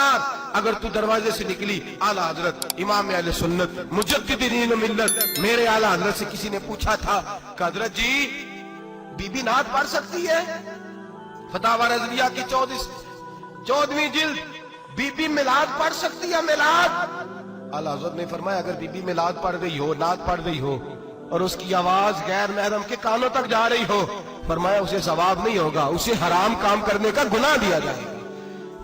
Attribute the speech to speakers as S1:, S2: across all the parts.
S1: खबरदार, अगर तू दरवाजे से निकली, आला हजरत इमाम अहले सुन्नत मुजद्दिदीन मिल्लत मेरे आला हजरत से किसी ने पूछा था कि हजरत जी बीबी नात पढ़ सकती है? फतावा रज़विया की 14वीं जिल्द, बीबी मिलाद पढ़ सकती है? मिलाद। आला हजरत ने फरमाया अगर बीबी मिलाद पढ़ रही हो, नात पढ़ रही हो और उसकी आवाज गैर महरम के कानों तक जा रही हो, फरमाया उसे सवाब नहीं होगा, उसे हराम काम करने का गुनाह दिया जाएगा।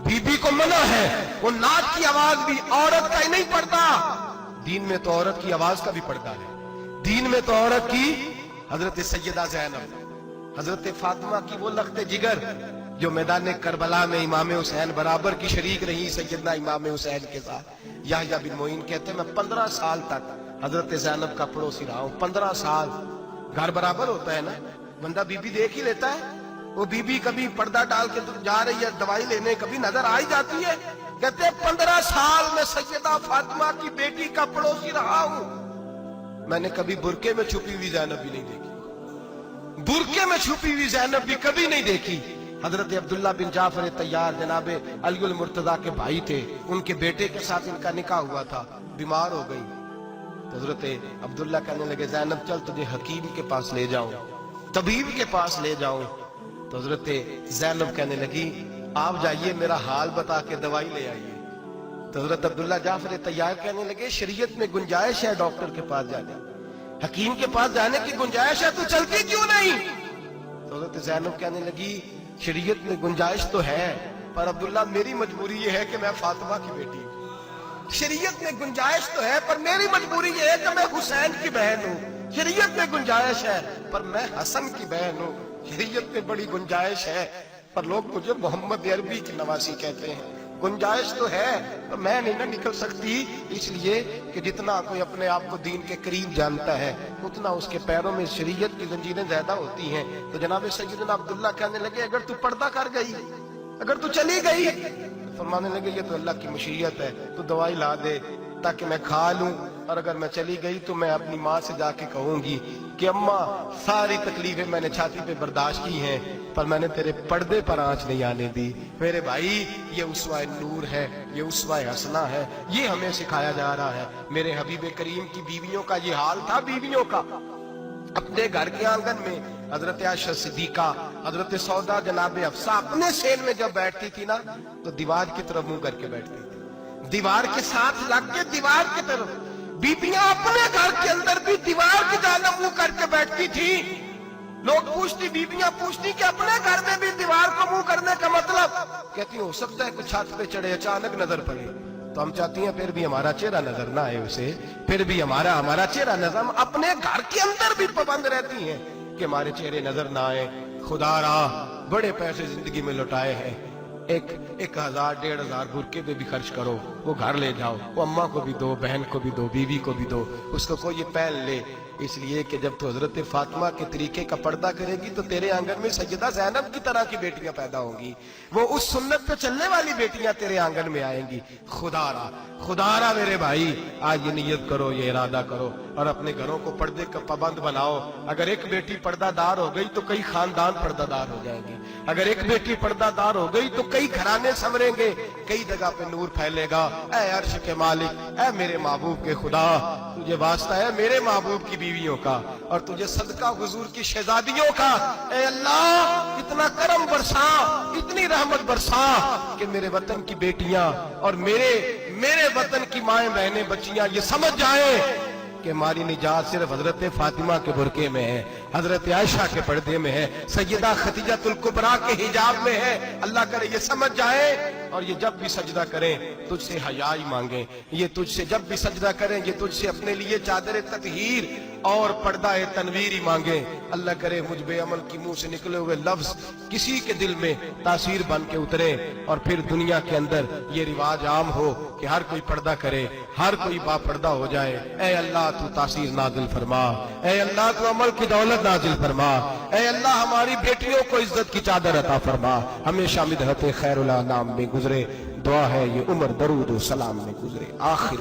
S1: बीबी को मना है, वो नात की आवाज भी औरत का ही नहीं पड़ता, दीन में तो औरत की आवाज का भी पर्दा है। दीन में तो औरत की, हजरत सैयदा ज़ैनब, हजरत फातिमा की वो लख्ते जिगर जो मैदान करबला में इमाम हुसैन बराबर की शरीक रही सैयदना इमाम हुसैन के साथ। याह्या बिन मोइन कहते मैं 15 साल तक हजरत ज़ैनब का पड़ोसी रहा हूं। 15 साल, घर बराबर होता है ना, बंदा बीबी देख ही लेता है। वो बीबी कभी पर्दा डाल के जा रही है दवाई लेने, कभी नजर आ ही जाती है। कहते 15 साल में सैयदा फातिमा की बेटी का पड़ोसी रहा हूं, मैंने कभी बुरके में छुपी हुई ज़ैनब भी नहीं देखी, बुरके में छुपी हुई ज़ैनब भी कभी नहीं देखी। हजरत अब्दुल्ला बिन जाफर तैयार जनाबे अलीउल मुर्तजा के भाई थे, उनके बेटे के साथ इनका निकाह हुआ था, बीमार हो गई तो हजरत अब्दुल्ला कहने लगे ज़ैनब चल तुझे हकीम के पास ले जाऊं, तबीब के पास ले जाऊं। तो हजरत ज़ैनब कहने लगी आप जाइए मेरा हाल बता के दवाई ले आइए। तो हजरत अब्दुल्ला जाफर तैयार कहने लगे शरीयत में गुंजाइश है डॉक्टर के पास जाने, हकीम के पास जाने की गुंजाइश है, तो चलती क्यों नहीं? तो हजरत ज़ैनब कहने लगी शरीयत में गुंजाइश तो है, पर अब्दुल्ला मेरी मजबूरी ये है कि मैं फातिमा की बेटी हूं। शरीयत में गुंजाइश तो है पर मेरी मजबूरी ये है कि मैं हुसैन की बहन हूं। शरीयत में गुंजाइश है पर मैं हसन की बहन हूं। शरीयत में बड़ी गुंजाइश है पर लोग मुझे मोहम्मद अरबी की नवासी कहते हैं। गुंजाइश तो है पर मैं नहीं ना निकल सकती, इसलिए कि जितना कोई अपने आप को दीन के करीब जानता है उतना उसके पैरों में शरीयत की जंजीरें ज्यादा होती हैं। तो जनाब सैयदना अब्दुल्ला कहने लगे अगर तू पर्दा कर गई, अगर तू चली गई, तो फरमाने लगे ये तो अल्लाह की मशीयत है, तू दवाई ला दे ताकि मैं खा लूं, और अगर मैं चली गई तो मैं अपनी माँ से जाके कहूंगी कि अम्मा सारी तकलीफें मैंने छाती पे बर्दाश्त की हैं पर मैंने तेरे पर्दे पर आंच नहीं आने दी। मेरे भाई ये उसवा नूर है, ये उसवा हसना है, ये हमें सिखाया जा रहा है। मेरे हबीब करीम की बीवियों का ये हाल था, बीवियों का अपने घर के आंगन में हजरत आयशा सिद्दीका, हजरत सौदा जनाब अफसा अपने सेल में जब बैठती थी ना तो दीवार की तरफ मुंह करके बैठती थी, दीवार के साथ लग के दीवार की तरफ। बीबियां अपने घर के अंदर भी दीवार की जानब मुंह करके बैठती थी। लोग पूछती, बीबियां पूछती कि अपने घर में भी दीवार को मुंह करने का मतलब? कहती हो सकता है कुछ छत पे चढ़े अचानक नजर पड़े तो हम चाहती हैं फिर भी हमारा चेहरा नजर ना आए उसे, फिर भी हमारा चेहरा नजर। हम अपने घर के अंदर भी पाबंद रहती हैं कि हमारे चेहरे नजर ना आए। खुदा रा बड़े पैसे जिंदगी में लुटाए हैं, 1000 1500 बुरके पे भी खर्च करो, वो घर ले जाओ, वो अम्मा को भी दो, बहन को भी दो, बीवी को भी दो, उसको कोई पहन ले। इसलिए कि जब तो हजरत फातिमा के तरीके का पर्दा करेगी तो तेरे आंगन में सैयदा ज़ैनब की तरह की बेटियां पैदा होंगी, वो उस सुन्नत पे चलने वाली बेटियां तेरे आंगन में आएंगी। खुदारा मेरे भाई आज ये नियत करो, ये इरादा करो और अपने घरों को पर्दे का पाबंद बनाओ। अगर एक बेटी पर्दादार हो गई तो कई खानदान पर्दादार हो जाएंगे, अगर एक बेटी पर्दादार हो गई तो कई घराने संवरेंगे, कई जगह पे नूर फैलेगा। ऐ अर्श के मालिक, ऐ मेरे महबूब के खुदा, तुझे वास्ता है मेरे महबूब की बीवियों का और तुझे सदका हुजूर की शहजादियों का। ऐ अल्लाह इतना करम बरसा, इतनी रहमत बरसा कि मेरे वतन की बेटियां और मेरे वतन की माएं बहनें बच्चियां ये समझ जाए कि हमारी निजात सिर्फ हजरत फातिमा के बुरके में है, हजरत आयशा के पर्दे में है, सैयदा खदीजातुल कुबरा के हिजाब में है। अल्लाह करे ये समझ जाए और ये जब भी सजदा करें तुझसे हयाई मांगे, ये तुझसे जब भी सजदा करें ये तुझसे अपने लिए चादर ततहीर और पर्दा तनवीर मांगे। अल्लाह करे मुझ बेअमल की मुंह से निकले हुए लफ्ज किसी के दिल में तासीर बन के उतरे और फिर दुनिया के अंदर ये रिवाज आम हो कि हर कोई पर्दा करे, हर कोई बापर्दा हो जाए। ऐ अल्लाह तू तासीर नाजिल फरमा, ऐ अल्लाह तू अमल की दौलत नाजिल फरमा, ऐ अल्लाह हमारी बेटियों को इज्जत की चादर अता फरमा, हमेशा मिदहत खैरुल अनाम में गुजरे। दुआ है ये उम्र दरूद और सलाम में गुजरे। आखिर